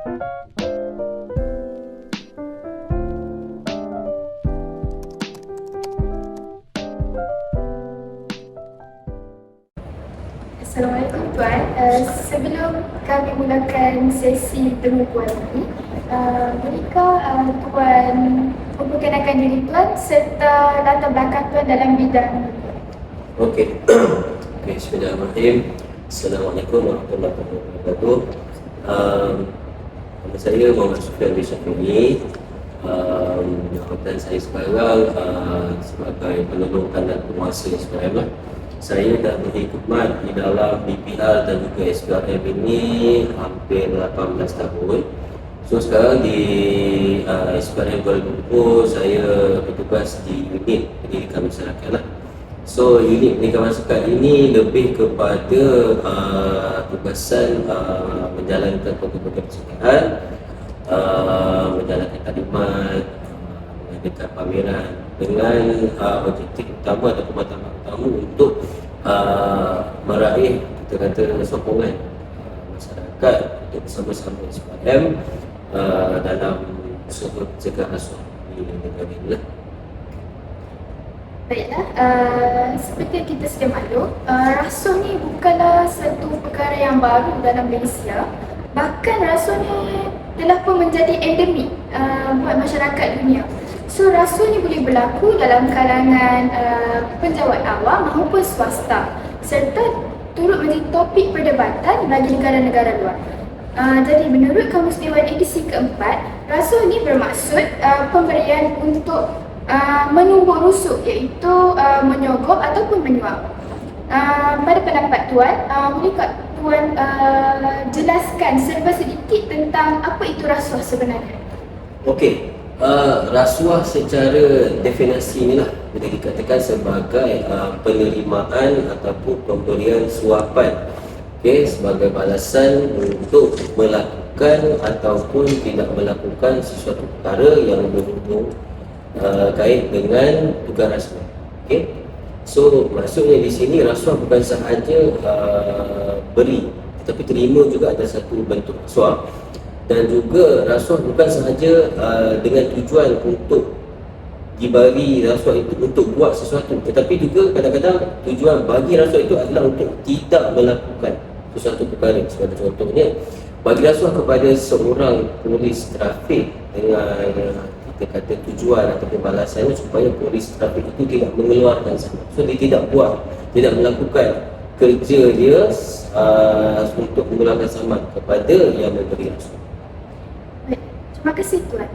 Assalamualaikum Tuan. Sebelum kami mulakan sesi pengukuhan ini, bolehkah Tuan memperkenalkan diri Tuan serta latar belakang Tuan dalam bidang? Okey. Okey, bismillahirrahmanirrahim. Assalamualaikum warahmatullahi wabarakatuh. Nama saya Muhammad Sufian bin Syafini. Jabatan saya sekarang sebagai penolong dan penguasa SPRM lah. Saya dah berkhidmat di dalam BPR dan juga SPRM ini hampir 18 tahun. So sekarang di SPRM Kuala Lumpur saya bertugas di unit pendidikan masyarakat lah. So unit pendidikan masyarakat ini lebih kepada tugasan menjalankan program-program pencegahan, menjalankan taklimat, mengadakan pameran dengan objektif utama atau matlamat utama untuk meraih kita kata sokongan masyarakat untuk bersama-sama SPRM dalam usaha pencegahan rasuah di negara ini lah. Baiklah, seperti yang kita sedia maklum, rasuah ni bukanlah satu perkara yang baru dalam Malaysia. Bahkan rasuah ni telah pun menjadi endemik buat masyarakat dunia. So rasuah ni boleh berlaku dalam kalangan penjawat awam maupun swasta, serta turut menjadi topik perdebatan bagi negara-negara luar. Jadi menurut Kamus Dewan edisi keempat, rasuah ni bermaksud pemberian untuk menumbuk rusuk, iaitu menyogok ataupun menyuap. Pada pendapat Tuan, bolehkah Tuan jelaskan serba sedikit tentang apa itu rasuah sebenarnya? Okey, rasuah secara definisi inilah boleh dikatakan sebagai penerimaan ataupun pemberian suapan, okey, sebagai balasan untuk melakukan ataupun tidak melakukan sesuatu perkara yang berhubung kait dengan tugas rasuah. Okey, so maksudnya di sini rasuah bukan sahaja beri, tetapi terima juga ada satu bentuk rasuah. Dan juga rasuah bukan sahaja dengan tujuan untuk diberi rasuah itu untuk buat sesuatu, tetapi juga kadang-kadang tujuan bagi rasuah itu adalah untuk tidak melakukan sesuatu perkara. Sebagai contohnya, bagi rasuah kepada seorang polis trafik dengan kita kata tujuan ataupun balasannya supaya polis trafik itu tidak mengeluarkan saman. So dia tidak buat, tidak melakukan kerja dia untuk mengeluarkan saman kepada yang memberi rasuah. Terima kasih Tuan.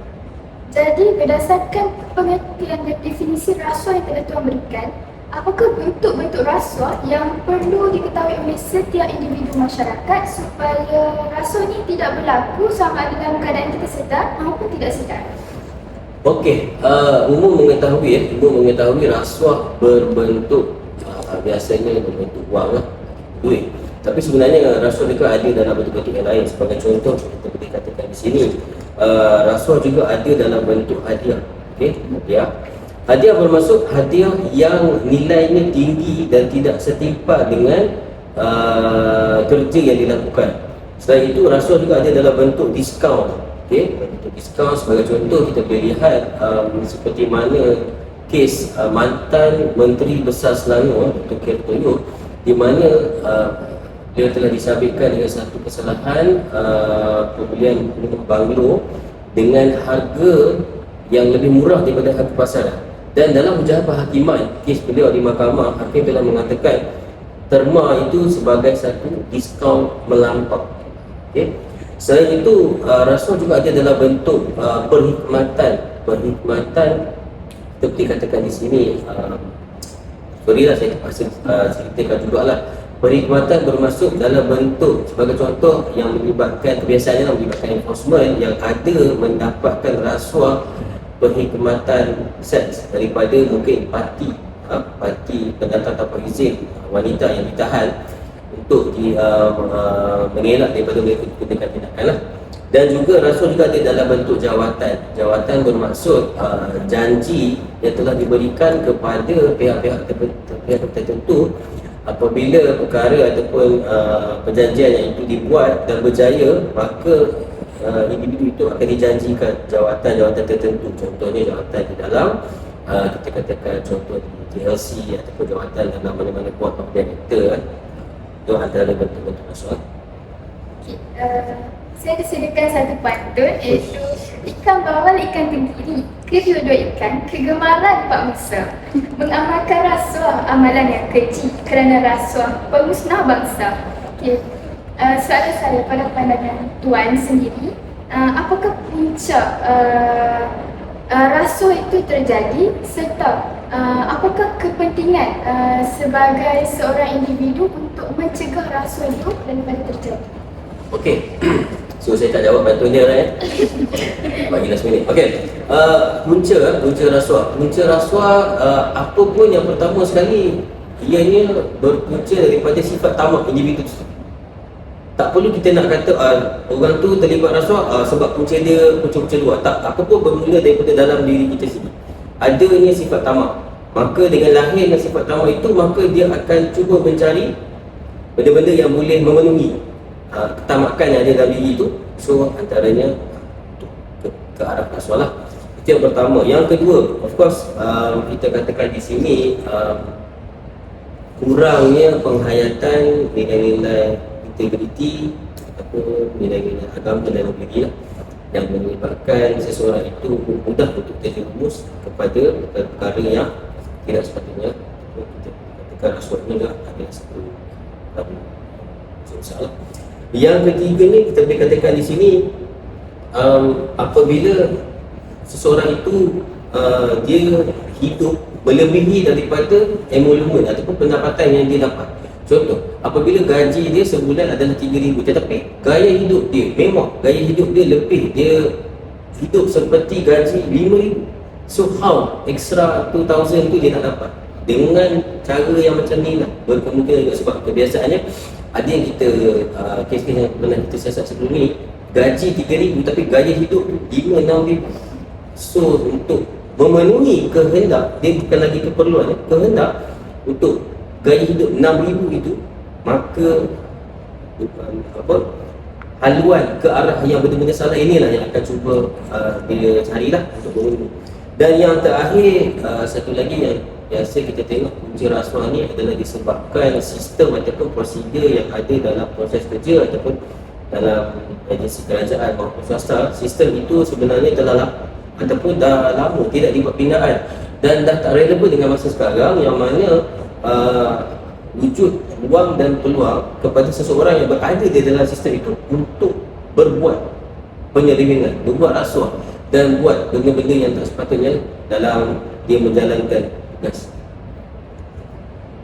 Jadi berdasarkan pengertian dan definisi rasuah yang telah Tuan berikan, apakah bentuk-bentuk rasuah yang perlu diketahui oleh setiap individu masyarakat supaya rasuah ini tidak berlaku sama ada dalam keadaan kita sedar maupun tidak sedar? Okey, umum mengetahui rasuah berbentuk biasanya berbentuk wang lah, duit. Tapi sebenarnya rasuah juga ada dalam bentuk-bentuk yang lain. Sebagai contoh, kita boleh katakan di sini, rasuah juga ada dalam bentuk hadiah. Okey, hadiah bermaksud hadiah yang nilainya tinggi dan tidak setimpal dengan kerja yang dilakukan. Selain itu, rasuah juga ada dalam bentuk diskaun. Okey, bentuk diskaun sebagai contoh kita boleh lihat seperti mana kes mantan Menteri Besar Selangor Dr. K. Toyo, di mana dia telah disabitkan dengan satu kesalahan pembelian banglo dengan harga yang lebih murah daripada harga pasaran. Dan dalam mujahabah hakiman kes beliau di mahkamah, hakim telah mengatakan terma itu sebagai satu diskaun melampau. Okay. Selain itu, rasuah juga ada dalam bentuk perkhidmatan. Kita boleh katakan di sini, saya terpaksa ceritakan jugalah. Perkhidmatan bermaksud dalam bentuk, sebagai contoh yang melibatkan, kebiasaannya melibatkan enforcement yang ada mendapatkan rasuah perkhidmatan seks daripada mungkin parti pendatang tanpa izin wanita yang ditahan untuk mengelak daripada mereka tindakan-tindakan lah. Dan juga rasuah juga ada dalam bentuk jawatan. Jawatan bermaksud janji yang telah diberikan kepada pihak-pihak tertentu apabila perkara ataupun perjanjian yang itu dibuat dan berjaya, maka individu itu akan dijanjikan jawatan-jawatan tertentu, contohnya jawatan di dalam kita katakan contoh di TLC ataupun jawatan dalam mana-mana board of director kan. Itu antara bentuk-bentuk rasuah. Okay. Saya disediakan satu pantun iaitu ikan bawal ikan tenggiri, kedua-dua ikan kegemaran Pak Musa, mengamalkan rasuah amalan yang keji, kerana rasuah pemusnah bangsa. Okay. Soalan saya pada pandangan Tuan sendiri, apakah punca rasuah itu terjadi serta apakah kepentingan sebagai seorang individu untuk mencegah rasuah itu daripada terjadi? Okey. So saya tak jawab pantun dia lah ya. Bagi last minute. Okey. Punca rasuah. Punca rasuah apa pun yang pertama sekali ianya berpunca daripada sifat tamak individu tu. Tak perlu kita nak kata orang tu terlibat rasuah sebab punca dia punca-punca luar. Tak, apa pun bermula daripada dalam diri kita sendiri. Adanya sifat tamak. Maka dengan lahirnya sifat tamak itu, maka dia akan cuba mencari benda-benda yang boleh memenuhi ketamakan yang ada dalam diri itu. So antaranya ke arah rasuah lah. Itu yang pertama. Yang kedua, of course kita katakan di sini kurangnya penghayatan nilai-nilai integriti ataupun nilai-nilai agama dalam diri lah, yang menyebabkan seseorang itu mudah untuk terjerumus kepada perkara yang tidak sepatutnya. Kita katakan rasuah ni adalah satu masalah. Yang ketiga ni kita boleh katakan di sini apabila seseorang itu dia hidup melebihi daripada emolumen ataupun pendapatan yang dia dapat. Contoh, apabila gaji dia sebulan adalah 3,000 tetapi gaya hidup dia, memang gaya hidup dia lebih, dia hidup seperti gaji 5,000. So how extra 2,000 tu dia nak dapat? Dengan cara yang macam ni lah. Berkemungkinan juga sebab kebiasaannya ada yang kita kes-kes yang pernah kita siasat sebelum ni, gaji 3,000 tapi gaya hidup tu 5-6,000. So untuk memenuhi kehendak, dia bukan lagi keperluan, kehendak untuk gaya hidup 6,000 itu, maka haluan ke arah yang benda-benda salah inilah yang akan cuba dia carilah untuk memenuhi. Dan yang terakhir, satu lagi yang biasa kita tengok punca rasuah ni adalah disebabkan sistem ataupun prosedur yang ada dalam proses kerja ataupun dalam agensi kerajaan maupun swasta. Sistem itu sebenarnya telah ataupun dah lama tidak dibuat pindaan dan dah tak relevan dengan masa sekarang, yang mana wujud ruang dan peluang kepada seseorang yang berada di dalam sistem itu untuk berbuat penyelewengan, berbuat rasuah dan buat benda-benda yang tak sepatutnya dalam dia menjalankan tugas.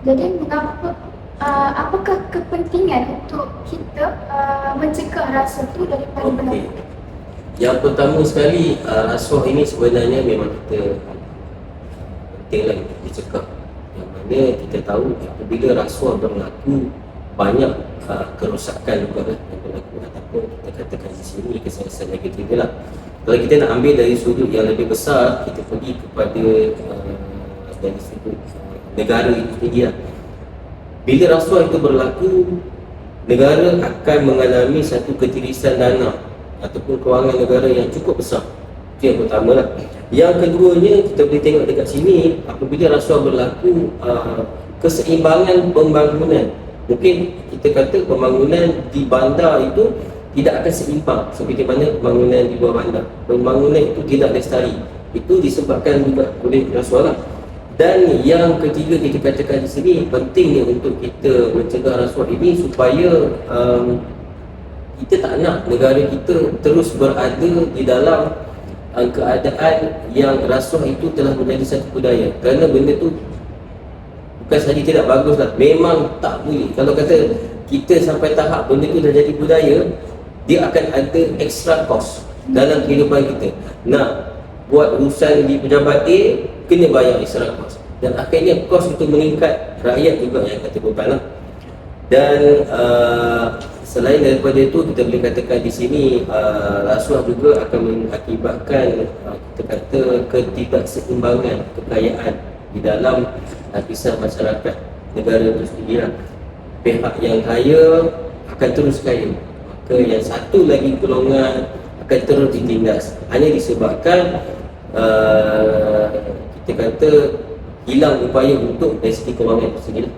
Jadi apakah kepentingan untuk kita mencegah rasuah itu daripada berlaku? Yang pertama sekali, rasuah ini sebenarnya memang kita pentinglah untuk dicegah. Yang mana kita tahu apabila rasuah berlaku, banyak kerosakan juga yang berlaku, ataupun kita katakan di sini kesan-kesan negatif lah. Kalau kita nak ambil dari sudut yang lebih besar, kita pergi kepada dari sudut negara itu sendiri lah. Bila rasuah itu berlaku, negara akan mengalami satu ketirisan dana ataupun kewangan negara yang cukup besar. Itu yang pertama lah. Yang keduanya, kita boleh tengok dekat sini, apabila rasuah berlaku, keseimbangan pembangunan, mungkin kita kata pembangunan di bandar itu tidak akan seimbang seperti mana pembangunan di luar bandar. Pembangunan itu tidak lestari. Itu disebabkan juga oleh rasuah lah. Dan yang ketiga, kita katakan di sini pentingnya untuk kita mencegah rasuah ini supaya kita tak nak negara kita terus berada di dalam keadaan yang rasuah itu telah menjadi satu budaya. Kerana benda tu bukan sahaja tidak bagus lah, memang tak boleh. Kalau kata kita sampai tahap benda tu dah jadi budaya, dia akan ada extra cost dalam kehidupan kita. Nak buat urusan di pejabat A, kena bayar extra cost. Dan akhirnya kos itu meningkat, rakyat juga yang kata beban lah. Dan selain daripada itu, kita boleh katakan di sini rasuah juga akan mengakibatkan kita kata ketidakseimbangan kekayaan di dalam lapisan masyarakat negara itu sendiri lah. Pihak yang kaya akan terus kaya, maka yang satu lagi golongan akan terus ditindas hanya disebabkan kita kata hilang upaya untuk dari segi kewangan itu sendiri.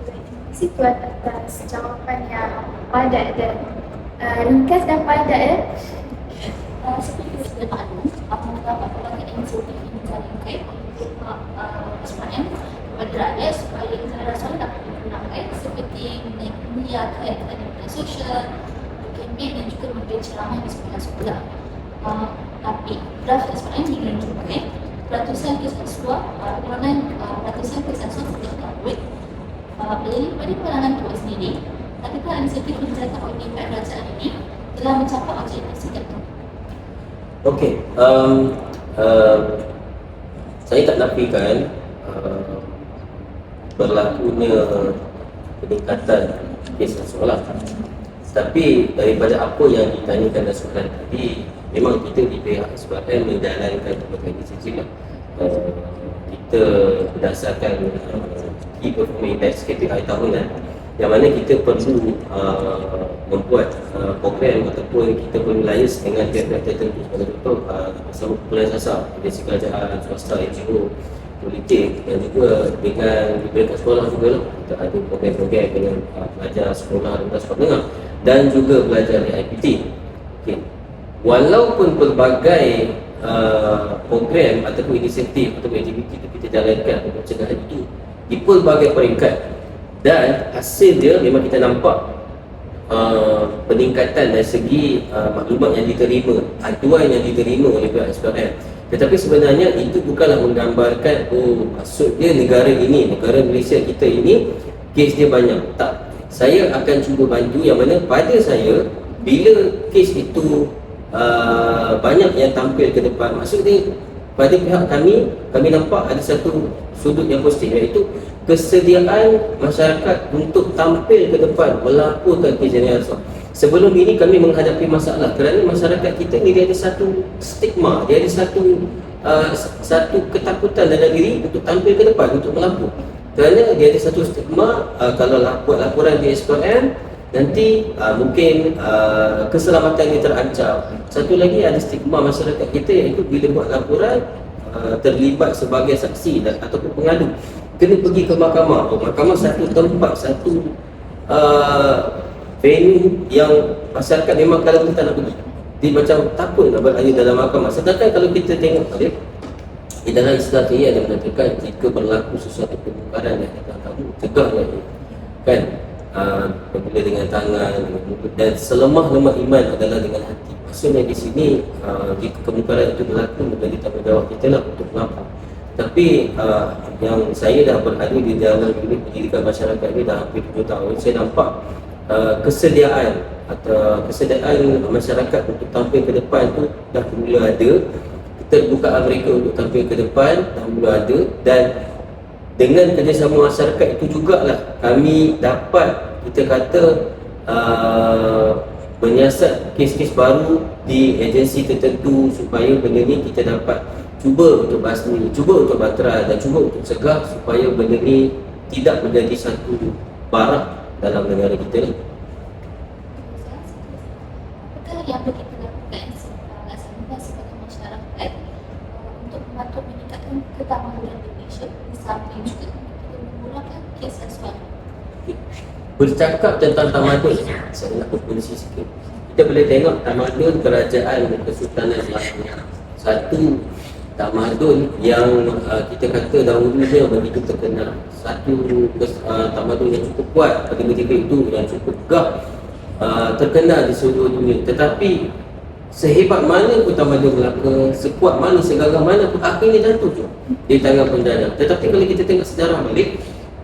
Terima kasih Tuan atas jawapan yang padat dan ringkas dan padat ya. Seperti sedia maklum, mendapat pelbagai inisiatif yang dijalankan oleh SPM kepada rakyat supaya internet rasuah dapat digunakan seperti menyiarkan di media sosial, kempen dan juga memberi ceramah di sekolah-sekolah. Tapi draft SPM menunjukkan ratusan kes rasuah, ratusan kes rasuah tidak terwujud. Jadi pada pandangan Tuan sendiri, adakah inisiatif yang dijalankan oleh pihak kerajaan ini telah mencapai objektif tertentu? Okey, saya tak nafikan berlakunya peningkatan kes rasuah. Tapi daripada apa yang ditanyakan dalam soalan tadi, memang kita di pihak SPM menjalankan berbagai inisiatif lah. Kita berdasarkan Key Performance Index KPI tahunan, yang mana kita perlu membuat program ataupun kita perlu liaise dengan pihak-pihak tertentu sebagai contoh bersama kumpulan sasar, agensi kerajaan, swasta, NGO, politik dan juga dengan beberapa sekolah juga lah. Kita ada program-program dengan pelajar sekolah dan sekolah menengah dan juga belajar di IPT. Okay. Walaupun pelbagai program ataupun inisiatif ataupun aktiviti itu kita jalankan untuk pencegahan itu di pelbagai peringkat, dan hasil dia memang kita nampak peningkatan dari segi maklumat yang diterima, aduan yang diterima oleh pihak SPM. Tetapi sebenarnya itu bukanlah menggambarkan maksudnya negara ini, negara Malaysia kita ini kes dia banyak. Tak, saya akan cuba bantu yang mana pada saya bila kes itu banyak yang tampil ke depan, maksudnya pada pihak kami nampak ada satu sudut yang positif, iaitu kesediaan masyarakat untuk tampil ke depan melaporkan kejadian rasuah. Sebelum ini kami menghadapi masalah kerana masyarakat kita ni dia ada satu stigma, dia ada satu ketakutan dalam diri untuk tampil ke depan untuk melapor. Kerana dia ada satu stigma, kalau laporan di SPM nanti mungkin keselamatan dia terancam. Satu lagi ada stigma masyarakat kita, iaitu bila buat laporan terlibat sebagai saksi ataupun pengadu, kena pergi ke mahkamah. Mahkamah satu tempat, satu venue yang masyarakat memang kalau kita nak pergi, dia macam takut nak berada dalam mahkamah. Sedangkan kalau kita tengok di dalam Islam ini ada mengatakan jika berlaku sesuatu permukaran yang kita tahu, cegahlah kan, apabila dengan tangan, dengan mulut, dan selemah-lemah iman adalah dengan hati. Maksudnya di sini jika kemungkaran itu berlaku, menjadi tanggungjawab kita lah untuk melapor. Tapi yang saya dah berada di dalam unit pendidikan masyarakat ini dah hampir 7 tahun, saya nampak kesediaan atau kesediaan masyarakat untuk tampil ke depan tu dah mula ada. Keterbukaan mereka untuk tampil ke depan dah mula ada, dan dengan kerjasama masyarakat itu jugalah kami dapat, kita kata, menyiasat kes-kes baru di agensi tertentu supaya benda ni kita dapat cuba untuk basmi, cuba untuk batera dan cuba untuk cegah supaya benda ni tidak menjadi satu barak dalam negara kita ni. Apakah yang boleh kita lakukan sebagai masyarakat untuk membantu meningkatkan ketamadunan Malaysia di samping juga kita mengurangkan kes rasuah? Bercakap tentang tamadun, saya nak berkongsi sikit. Kita boleh tengok tamadun kerajaan Kesultanan Melaka. Satu tamadun yang kita kata dahulunya begitu terkenal, satu tamadun yang cukup kuat pada ketika itu, yang cukup gah, terkenal di seluruh dunia. Tetapi sehebat mana pun tamadun Melaka, sekuat mana, segagah mana pun, akhirnya jatuh je di tangan penjajah. Tetapi kalau kita tengok sejarah balik,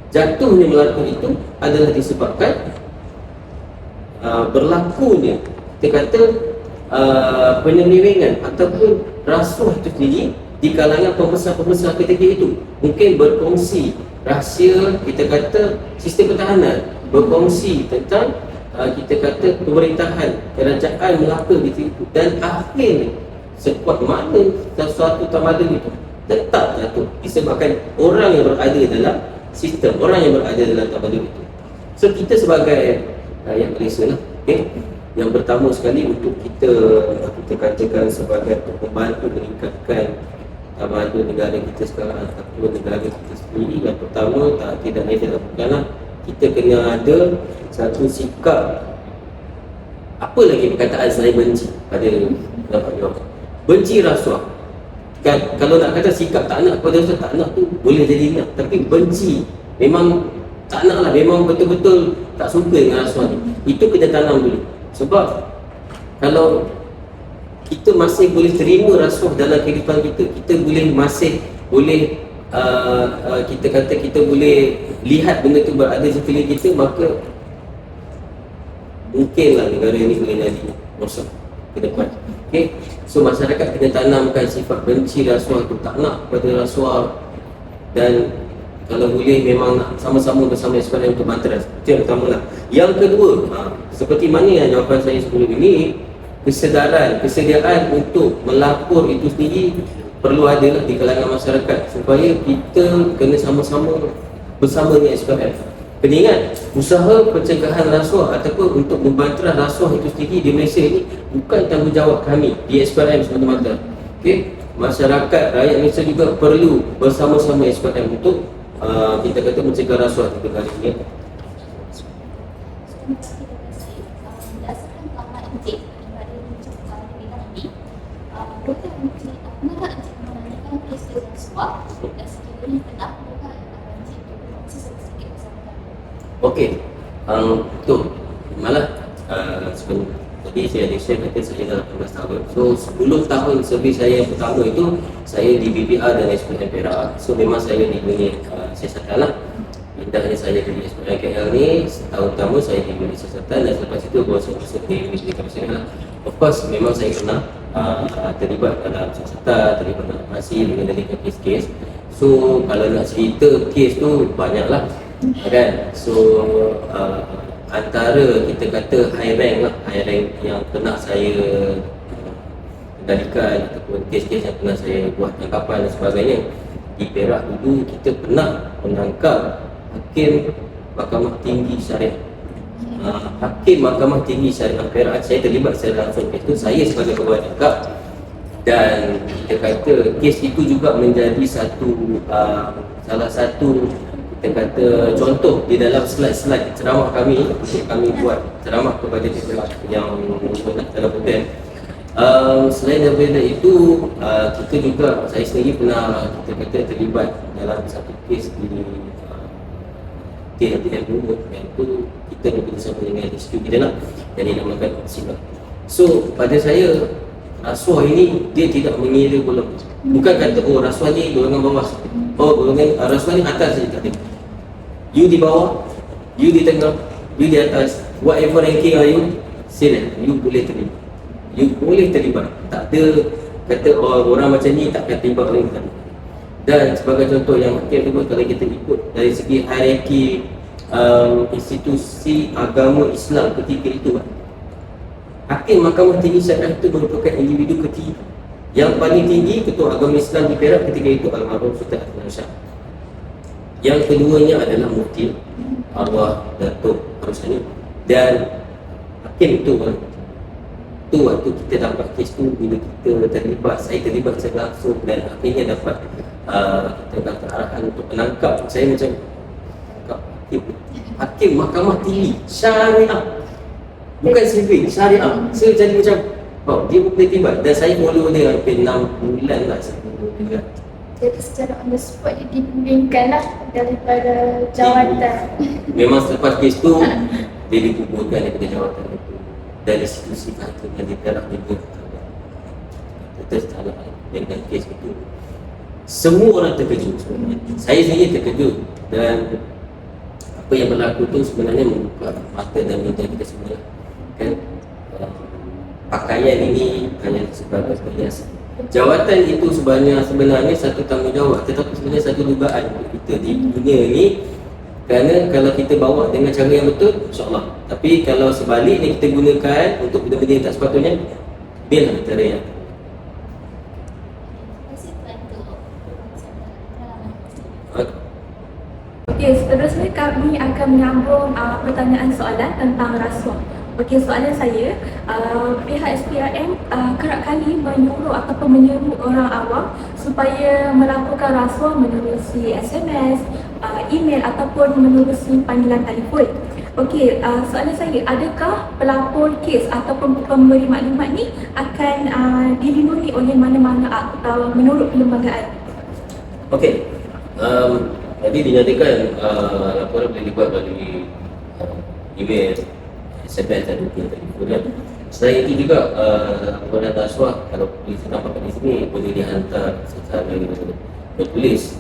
jatuhnya Melaka itu adalah disebabkan berlakunya, kita kata, penyelewengan ataupun rasuah itu sendiri di kalangan pembesar-pembesar ketika itu. Mungkin berkongsi rahsia, kita kata, sistem pertahanan, berkongsi tentang kita kata pemerintahan kerajaan Melaka ketika itu, dan akhirnya sekuat mana sesuatu tamadun itu tetap jatuh disebabkan orang yang berada dalam sistem, orang yang berada dalam tamadun itu. So kita sebagai rakyat Malaysia lah, okay, Yang pertama sekali untuk kita katakan sebagai membantu meningkatkan maju negara kita sekarang ataupun negara kita sendiri. Yang pertama tidak lain dan bukanlah kita kena ada satu sikap, apa lagi perkataan selain benci pada dalam jawab. Benci rasuah. Kalau nak kata sikap tak nak pada rasuah, tak nak tu boleh jadi nak, tapi benci memang tak nak lah, memang betul-betul tak suka dengan rasuah ni. Itu kena tanam dulu. Sebab kalau kita masih boleh terima rasuah dalam kehidupan kita, kita boleh kita kata kita boleh lihat benda tu berada di sekeliling kita, maka mungkinlah negara ini boleh jadi rosak ke depan. Okay? So masyarakat kena tanamkan sifat benci rasuah tu, tak nak pada rasuah, dan kalau boleh memang nak sama-sama bersama SPRM untuk bantaran. Itu yang pertama lah. Yang kedua, seperti mana yang jawapan saya sebelum ini, kesediaan untuk melapor itu sendiri perlu ada di kalangan masyarakat, supaya kita kena sama-sama bersama dengan SPRM. Kena ingat, usaha pencegahan rasuah ataupun untuk membantaran rasuah itu sendiri di Malaysia ini bukan tanggungjawab kami di SPRM semata-mata. Okay? Masyarakat, rakyat Malaysia juga perlu bersama-sama SPRM untuk kita kata mencegah rasuah di negara ini. Berdasarkan pengalaman Encik daripada menunjukkan bidang ini, doktor Encik pernah Encik menanyakan kes rasuah dan sekiranya pernah bukan Encik berkongsi sedikit bersama kami. Okey, betul. Malah sebelum tadi saya ada share kata saya dah 18 tahun. So 10 tahun servis saya yang pertama itu saya di BPR dan SPM Perak. So memang saya di dunia siasatan lah. Pindahnya saya di SPM KL ni, setahun pertama saya di dunia siasatan, dan selepas itu baru saya masuk di dunia kawasan lah. Of course memang saya pernah terlibat dalam siasatan, terlibat dalam masih mengendalikan kes-kes. So kalau nak cerita kes tu banyaklah kan. So antara kita kata high rank yang pernah saya kendalikan ataupun kes-kes yang pernah saya buat tangkapan dan sebagainya, di Perak dulu kita pernah menangkap Hakim Mahkamah Tinggi Syariah. Hakim Mahkamah Tinggi Syariah Perak, saya terlibat secara langsung kes itu, saya sebagai pegawai tangkap. Dan kita kata kes itu juga menjadi salah satu kita kata contoh di dalam slide-slide ceramah kami, untuk kami buat ceramah kepada pihak yang menggunakan dalam hotel. Selain daripada itu, kita juga, saya sendiri pernah kita kata terlibat dalam satu kes di TNTM Bungut, yang itu kita bekerjasama dengan institut kita lah, jadi namakan SIBA. So pada saya, rasuah ini dia tidak mengira golongan. Bukan kata rasuah ni golongan bawah, golongan rasuah ni atas saja, tak ada. You di bawah, you di tengah, you di atas, whatever ranking are you, sila you boleh terlibat. You boleh terlibat. Tak ada kata orang macam ni tak akan terlibat oleh kita. Dan sebagai contoh yang Hakim sebut, kalau kita ikut dari segi hierarki institusi agama Islam ketika itu, Hakim Mahkamah Tinggi Syariah itu merupakan individu ketiga. Yang paling tinggi Ketua Agama Islam di Perak ketika itu Almarhum Sultan Abdul Syah. Yang keduanya adalah Mufti Arwah Datuk Arusani. Dan Hakim itu waktu kita dapat kes tu, bila kita terlibat, saya terlibat secara langsung, dan akhirnya dapat kita kata arahan untuk menangkap. Saya macam Hakim Mahkamah Tinggi Syariah, bukan sivil, Syariah. Saya jadi macam dia boleh terlibat, dan saya follow dia hampir 6 bulan lah saya follow dia. Jadi secara on the spot dia dipulihkan lah daripada jawatan. Memang selepas kes tu dia dikuburkan daripada jawatan itu, dari institusi kehakiman di Perak juga tersalah dengan kes itu. Semua orang terkejut sebenarnya. Saya sendiri terkejut, dan apa yang berlaku tu sebenarnya membuka mata dan minda kita semua kan. Pakaian ini hanya sebagai perhiasan. Jawatan itu sebenarnya satu tanggungjawab, tetapi sebenarnya satu dugaan untuk kita di dunia ni. Kerana kalau kita bawa dengan cara yang betul, insyaAllah. Tapi kalau sebaliknya kita gunakan untuk benda-benda yang tak sepatutnya, biarlah cara yang Okey, seterusnya kami akan menyambung pertanyaan soalan tentang rasuah. Okey, soalan saya, pihak SPRM kerap kali menyuruh ataupun menyeru orang awam supaya melaporkan rasuah menerusi SMS, email ataupun menerusi panggilan telefon. Okey, soalan saya, adakah pelapor kes ataupun pemberi maklumat ni akan dilindungi oleh mana-mana atau menurut perlembagaan? Okey, tadi dinyatakan laporan boleh dibuat melalui email, SMS dan juga telefon kan. Selain itu juga laporan rasuah kalau polis nampak di sini boleh dihantar secara bertulis.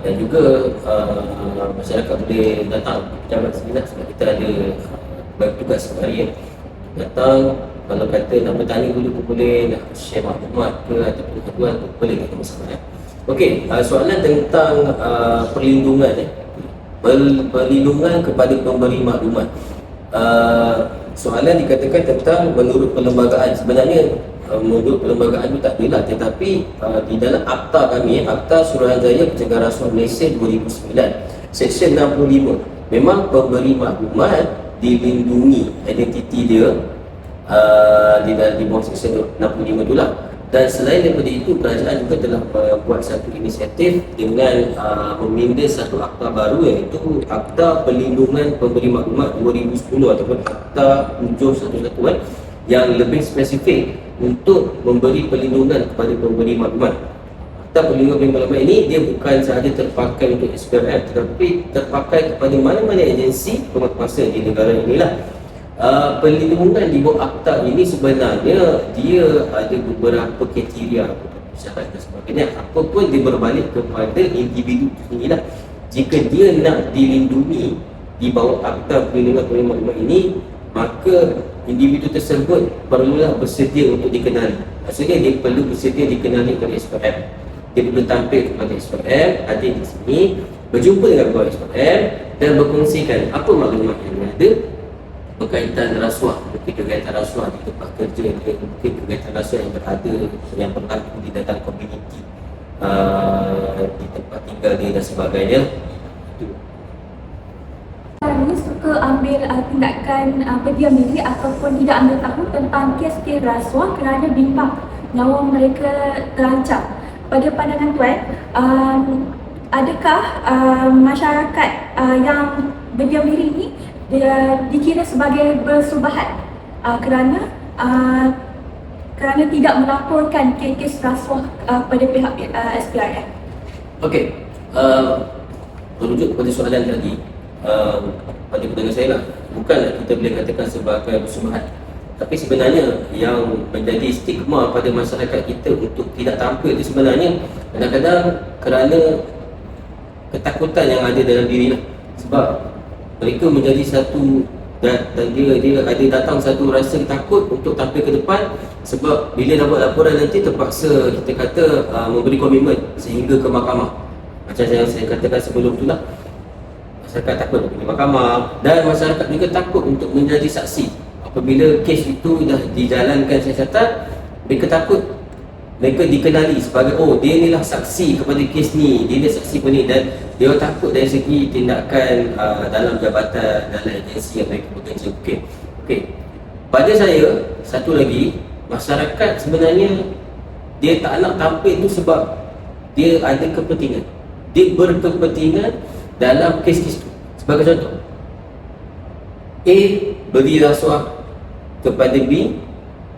Dan juga masyarakat boleh datang ke pejabat seminar sebab kita ada bertugas sehari datang. Kalau kata nak bertanya dulu pun boleh, nak share maklumat ke ataupun aduan pun boleh, tak ada masalah. Okey, soalan tentang perlindungan perlindungan kepada pemberi maklumat. Soalan dikatakan tentang menurut perlembagaan. Sebenarnya menurut perlembagaan itu tak adalah, tetapi di dalam akta kami, Akta Suruhanjaya Pencegahan Rasuah Malaysia 2009, Seksyen 65, memang pemberi maklumat dilindungi identiti dia di bawah Seksyen 65 itulah. Dan selain daripada itu, kerajaan juga telah buat satu inisiatif dengan meminda satu akta baru, iaitu Akta Perlindungan Pemberi Maklumat 2010 ataupun Akta 711 yang lebih spesifik untuk memberi perlindungan kepada pemberi maklumat. Akta Perlindungan Pemberi Maklumat ini dia bukan sahaja terpakai untuk SPRM, tetapi terpakai kepada mana-mana agensi penguatkuasa di negara inilah. Perlindungan di bawah akta ini sebenarnya dia ada beberapa kriteria, syarat dan sebagainya. Apa pun dia berbalik kepada individu itu sendirilah. Jika dia nak dilindungi di bawah Akta Perlindungan Pemberi Maklumat ini, maka individu tersebut perlulah bersedia untuk dikenali. Maksudnya dia perlu bersedia dikenali oleh SPRM. Dia perlu tampil kepada SPRM, hadir di sini, berjumpa dengan pegawai SPRM dan berkongsikan apa maklumat yang ada berkaitan rasuah, mungkin berkaitan rasuah di tempat kerja dia, mungkin berkaitan rasuah yang berlaku di dalam komuniti, di tempat tinggal dia dan sebagainya. Ini suka ambil tindakan berdiam diri ataupun tidak ambil tahu tentang kes-kes rasuah kerana bimbang nyawa mereka terancam. Pada pandangan tuan, adakah masyarakat yang berdiam diri ini dia dikira sebagai bersubahat kerana tidak melaporkan kes-kes rasuah pada pihak SPRM? Okey, merujuk kepada soalan tadi, pada pandangan saya lah, bukanlah kita boleh katakan sebagai bersubahat, tapi sebenarnya yang menjadi stigma pada masyarakat kita untuk tidak tampil itu sebenarnya kadang-kadang kerana ketakutan yang ada dalam diri lah. Sebab mereka menjadi satu dan dia ada datang satu rasa takut untuk tampil ke depan, sebab bila dapat laporan nanti terpaksa kita kata memberi komitmen sehingga ke mahkamah. Macam yang saya katakan sebelum tu lah, masyarakat takut pergi mahkamah dan masyarakat juga takut untuk menjadi saksi. Apabila kes itu dah dijalankan siasatan, mereka takut mereka dikenali sebagai dia inilah saksi kepada kes ni, dia ni saksi pun ni, dan dia takut dari segi tindakan dalam jabatan, dalam agensi yang mereka bekerja. Okey. Pada saya, satu lagi, masyarakat sebenarnya dia tak nak tampil tu sebab dia ada kepentingan. Dia berkepentingan dalam kes-kes tu. Sebagai contoh, A beri rasuah kepada B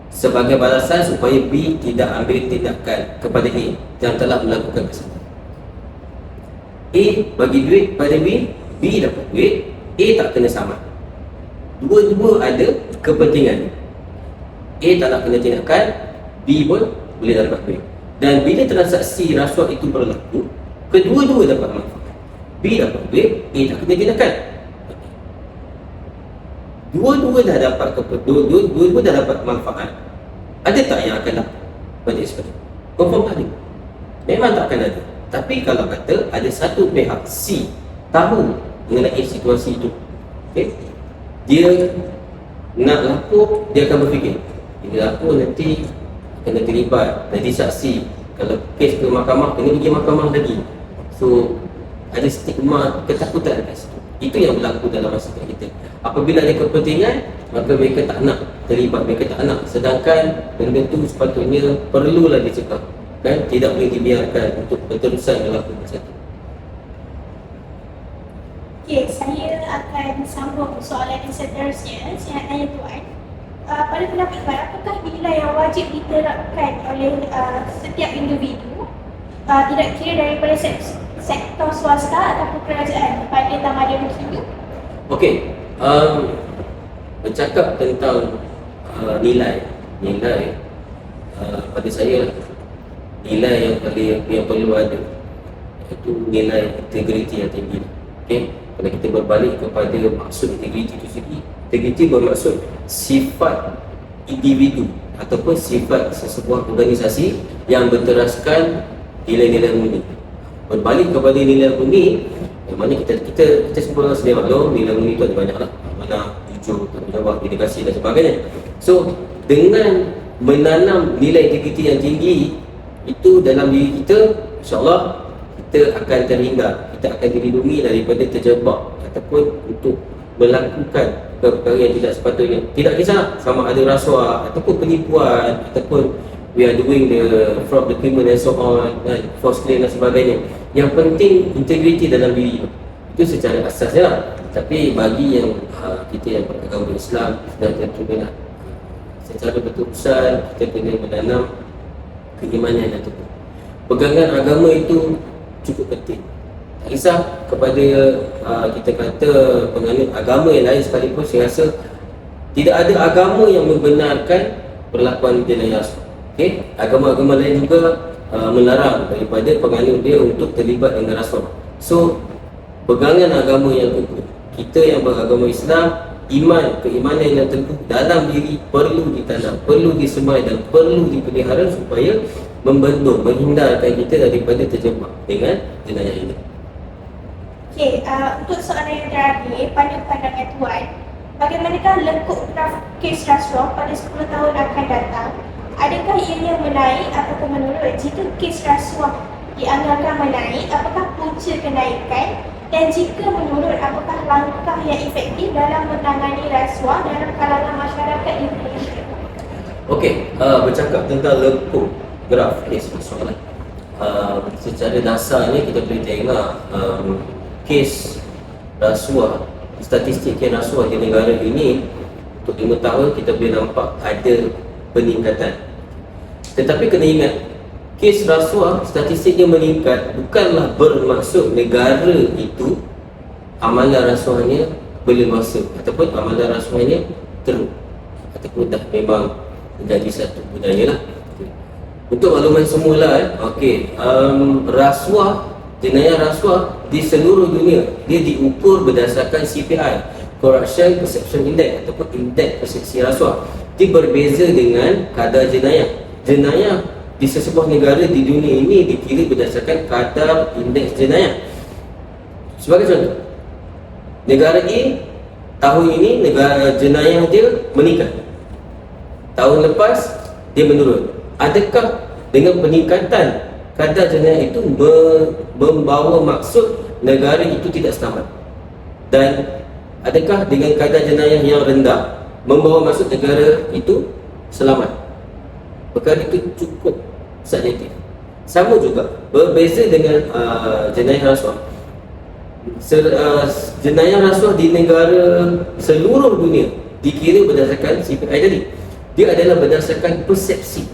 sebagai balasan supaya B tidak ambil tindakan kepada A yang telah melakukan kesalahan. A bagi duit pada B, B dapat duit, A tak kena saman. Dua-dua ada kepentingan. A tak nak kena tindakan, B pun boleh dapat duit. Dan bila transaksi rasuah itu berlaku, kedua-dua dapat manfaat. B dapat duit, A tak kena tindakan. Dua-dua dah dapat manfaat. Ada tak yang akan dapat pada SPRM? Confirm tak ada. Memang tak akan ada. Tapi kalau kata ada satu pihak C tahu mengenai situasi itu, dia nak lapor, dia akan berfikir, dia lapor nanti kena terlibat jadi saksi. Kalau kes ke mahkamah, kena pergi mahkamah lagi. So ada stigma, ketakutan kat situ. Itu yang berlaku dalam masyarakat kita. Apabila ada kepentingan, maka mereka tak nak terlibat, mereka tak nak. Sedangkan benda tu sepatutnya perlulah dicegah, kan? Tidak boleh dibiarkan untuk berterusan berlaku macam tu. Okey, saya akan sambung soalan yang seterusnya. Saya nak tanya Tuan, pada pendapat Tuan, apakah nilai yang wajib diterapkan oleh setiap individu, tidak kira daripada sektor swasta ataupun kerajaan pada tamadun hidup? Okey, bercakap tentang nilai pada saya lah, nilai yang perlu ada iaitu nilai integriti yang tinggi. Okey, kalau kita berbalik kepada maksud integriti itu sendiri, integriti bermaksud sifat individu ataupun sifat sesebuah organisasi yang berteraskan nilai-nilai murni. Berbalik kepada nilai murni, yang mana kita semua sedia maklum, nilai murni itu ada banyak lah, mana jujur, tanggungjawab, dedikasi dan sebagainya. So dengan menanam nilai integriti yang tinggi itu dalam diri kita, insyaAllah kita akan terhindar, kita akan dilindungi daripada terjebak ataupun untuk melakukan perkara yang tidak sepatutnya. Tidak kisah sama ada rasuah ataupun penipuan ataupun we are doing the fraud, the criminal and so on, dan false claim dan sebagainya. Yang penting integriti dalam diri itu secara asasnya lah. Tapi bagi yang kita yang beragama Islam, dan tentunya lah, secara berterusan kita kena menanam keimanan yang teguh. Pegangan agama itu cukup penting. Tak kisah kepada kita kata penganut agama yang lain sekalipun, saya rasa tidak ada agama yang membenarkan perlakuan jenayah rasuah. Okay? Agama-agama lain juga melarang daripada penganut dia untuk terlibat dengan rasuah. So pegangan agama yang teguh, kita yang beragama Islam, keimanan yang teguh dalam diri perlu ditanam, perlu disemai dan perlu dipelihara supaya membendung, menghindarkan kita daripada terjebak dengan jenayah ini. Okey, untuk soalan yang terakhir, pada pandangan Tuan, bagaimanakah lekuk draft kes rasuah pada 10 tahun akan datang? Adakah ianya menaik ataupun menurun? Jika kes rasuah dianggarkan menaik, apakah punca kenaikan? Dan jika menurun, apakah langkah yang efektif dalam menangani rasuah dalam kalangan masyarakat Indonesia? Okey, bercakap tentang lekuk graf kes rasuah, secara dasarnya kita boleh tengok kes rasuah, statistik kes rasuah di negara ini untuk 5 tahun kita boleh nampak ada peningkatan. Tetapi kena ingat, kes rasuah statistiknya meningkat bukanlah bermaksud negara itu amalan rasuahnya berleluasa ataupun amalan rasuahnya teruk ataupun dah memang menjadi satu budaya lah. Untuk makluman semula, rasuah, jenayah rasuah di seluruh dunia dia diukur berdasarkan CPI, Corruption Perception Index ataupun indeks persepsi rasuah. Dia berbeza dengan kadar jenayah. Jenayah di sesebuah negara di dunia ini dikira berdasarkan kadar indeks jenayah. Sebagai contoh, negara A tahun ini negara jenayah dia meningkat, tahun lepas dia menurun. Adakah dengan peningkatan kadar jenayah itu membawa maksud negara itu tidak selamat? Dan adakah dengan kadar jenayah yang rendah membawa maksud negara itu selamat? Perkara itu cukup subjektif. Sama juga berbeza dengan jenayah rasuah. Jenayah rasuah di negara seluruh dunia dikira berdasarkan CPI tadi. Dia adalah berdasarkan persepsi,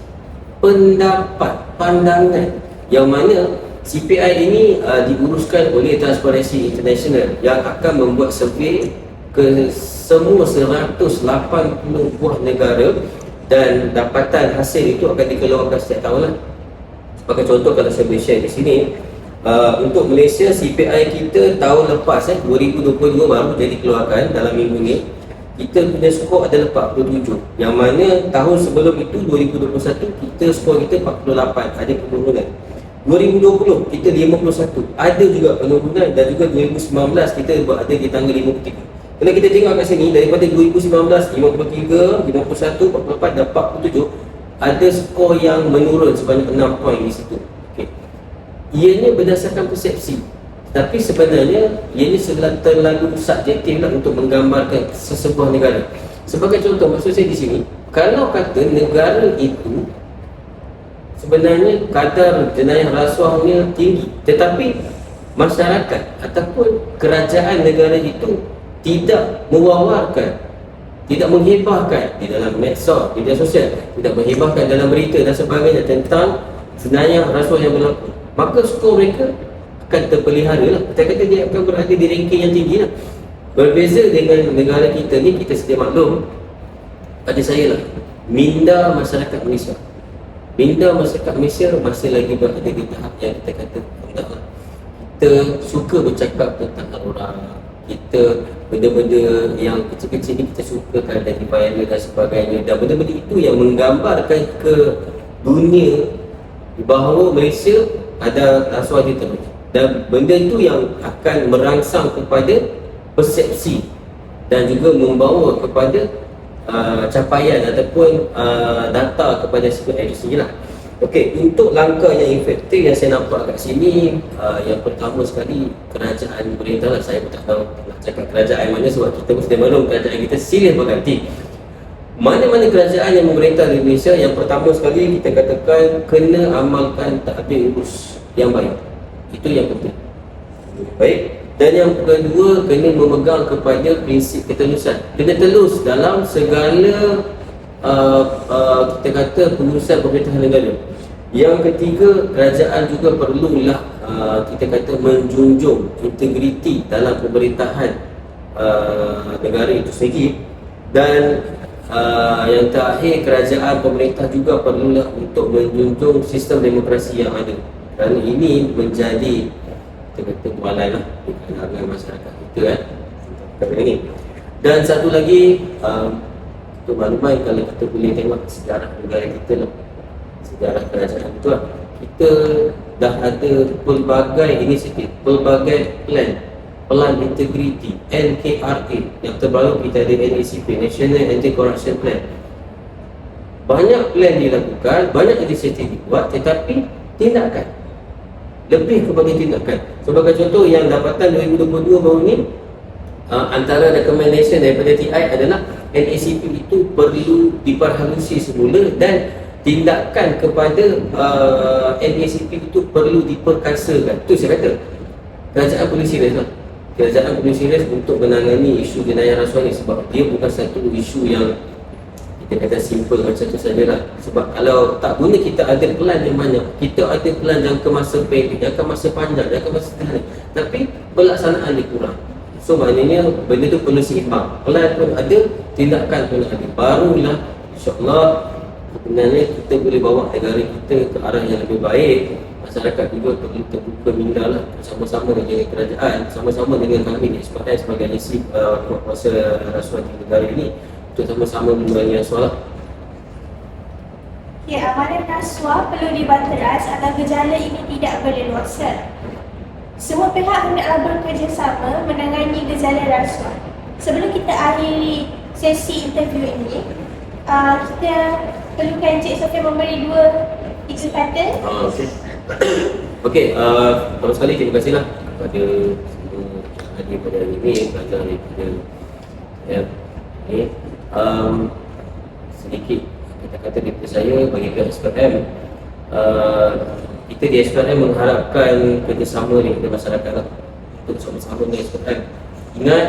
pendapat, pandangan, yang mana CPI ini diuruskan oleh Transparency International yang akan membuat survei ke semua 180 buah negara, dan dapatan hasil itu akan dikeluarkan setiap tahun lah. Sebagai contoh, kalau saya boleh share di sini, untuk Malaysia CPI kita tahun lepas 2022 baru jadi keluarkan dalam minggu ni, kita punya skor adalah 47, yang mana tahun sebelum itu 2021 kita skor kita 48, ada penurunan. 2020 kita 51, ada juga penurunan, dan juga 2019 kita berada di tangga 53. Kalau kita tengok kat sini, daripada 2019 53, 51, 44 dan 47, ada skor yang menurun sebanyak 6 poin di situ. Okey. Ianya berdasarkan persepsi. Tapi sebenarnya ianya terlalu subjektif lah untuk menggambarkan sesebuah negara. Sebagai contoh, maksud saya di sini, kalau kata negara itu sebenarnya kadar jenayah rasuahnya tinggi, tetapi masyarakat ataupun kerajaan negara itu tidak mewawarkan, tidak menghebahkan di dalam medsos, media sosial, tidak menghebahkan dalam berita dan sebagainya tentang jenayah rasuah yang berlaku, maka skor mereka akan terpelihara lah. Kita kata dia akan berada di ranking yang tinggi lah. Berbeza dengan negara kita ni, kita sedia maklum, pada saya lah, minda masyarakat Malaysia, minda masyarakat Malaysia masih lagi berada di tahap yang kita kata rendah lah. Kita suka bercakap tentang orang, kita benda-benda yang kecil-kecil ni kita sukakan dari viral dan sebagainya, dan benda-benda itu yang menggambarkan ke dunia bahawa Malaysia ada rasuah di terus, dan benda itu yang akan merangsang kepada persepsi dan juga membawa kepada capaian ataupun data kepada sebuah agensi lah. Okey, untuk langkah yang efektif yang saya nampak kat sini, yang pertama sekali kerajaan pemerintah lah. Saya pun tak tahu nak cakap kerajaan mana sebab kita pun sedia maklum kerajaan kita silih berganti. Mana-mana kerajaan yang memerintah di Malaysia, yang pertama sekali kita katakan kena amalkan tadbir urus yang baik. Itu yang penting. Baik. Dan yang kedua, kena memegang kepada prinsip ketelusan. Kena telus dalam segala kita kata pengurusan pemerintahan negara. Yang ketiga, kerajaan juga perlulah kita kata menjunjung integriti dalam pemerintahan negara itu sendiri. Dan yang terakhir, kerajaan pemerintah juga perlulah untuk menjunjung sistem demokrasi yang ada. Kerana ini menjadi kita kata bualan lah di kalangan masyarakat kita kan perkara ini. Dan satu lagi, untuk makluman, kalau kita boleh tengok sejarah negara kita lah, sejarah kerajaan itu lah, kita dah ada pelbagai inisiatif, pelbagai pelan integriti, NKRA. Yang terbaru kita ada NACP, National Anti-Corruption Plan. Banyak plan dilakukan, banyak inisiatif dibuat, tetapi tindakan lebih kepada tindakan. Sebagai contoh, yang dapatan 2022 baru ni, antara recommendation daripada TI adalah NACP itu perlu diperhalusi semula, dan tindakan kepada NACP itu perlu diperkasakan. Itu saya kata kerajaan perlu serius lah. Kerajaan perlu serius untuk menangani isu jenayah rasuah ni, sebab dia bukan satu isu yang kita kata simple macam tu sajalah. Sebab kalau tak guna, kita ada pelan yang banyak, kita ada pelan jangka masa pendek, jangka masa panjang, jangka masa sederhana, tapi pelaksanaan dia kurang. So maknanya benda tu perlu seimbang, pelan pun ada, tindakan pun ada, barulah insyaAllah sebenarnya kita boleh bawa negara kita ke arah yang lebih baik. Masyarakat juga perlu terbuka minda lah, bersama-sama dengan kerajaan, sama-sama dengan kami di SPM sebagai agensi kuasa rasuah di negara ini, untuk sama-sama mengurangi rasuah lah. Ya, amalan rasuah perlu dibanteras agar gejala ini tidak berleluasa. Semua pihak hendaklah bekerjasama menangani gejala rasuah. Sebelum kita akhiri sesi interview ini, kita perlukan Encik Sofia memberi 2-3 kata. Okey. Okey, pertama sekali terima kasihlah kepada semua hadir pada hari ini, pelajar daripada ni. Sedikit kata-kata daripada saya bagi pihak SPM. Kita di SPM mengharapkan kerjasama dengan masyarakat lah, untuk sama-sama dengan SPM. Ingat,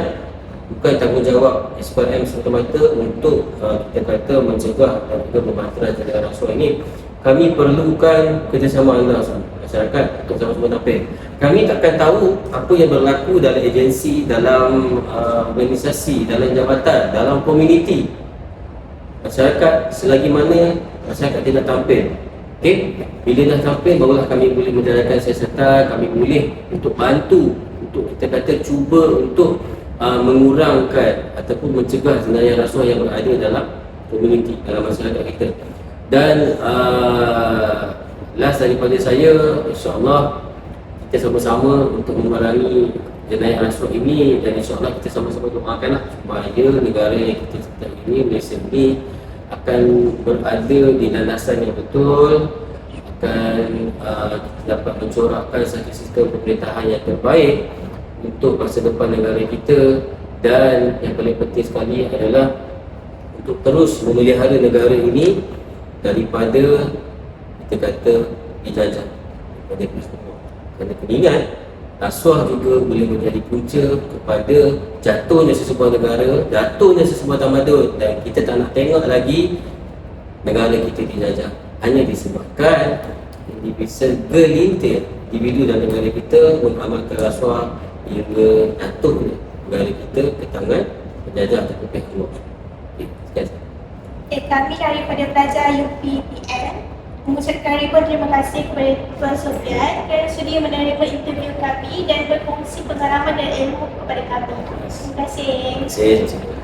bukan tanggungjawab SPM semata-mata untuk kita kata mencegah dan juga membanteras jenayah rasuah ini. Kami perlukan kerjasama anda masyarakat untuk sama-sama tampil. Kami takkan tahu apa yang berlaku dalam agensi, dalam organisasi, dalam jabatan, dalam komuniti masyarakat selagi mana masyarakat tidak tampil. Okey, bila dah tampil barulah kami boleh menjalankan siasatan, kami boleh untuk bantu, untuk kita kata cuba untuk mengurangkan ataupun mencegah jenayah rasuah yang berada dalam komuniti, dalam masyarakat kita. Dan last daripada saya, insyaAllah kita sama-sama untuk memerangi jenayah rasuah ini, dan insyaAllah kita sama-sama doakanlah supaya negara yang kita cintai ini, Malaysia ini, akan berada di landasan yang betul, akan dapat mencorakkan satu sistem pemerintahan yang terbaik untuk masa depan negara kita, dan yang paling penting sekali adalah untuk terus memelihara negara ini daripada kita kata dijajah daripada semua. Kerana kena ingat, rasuah juga boleh menjadi punca kepada jatuhnya sesebuah negara, jatuhnya sesebuah tamadun, dan kita tak nak tengok lagi negara kita dijajah hanya disebabkan segelintir individu dan negara kita mengamalkan rasuah hingga jatuhnya negara kita ke tangan penjajah atau pihak luar. Okey, sekian. Kami daripada pelajar UPTN mengucapkan ribuan terima kasih kepada Tuan Sofian kerana sudi menerima interview kami dan berkongsi pengalaman dan ilmu kepada kami. Terima kasih. Terima kasih.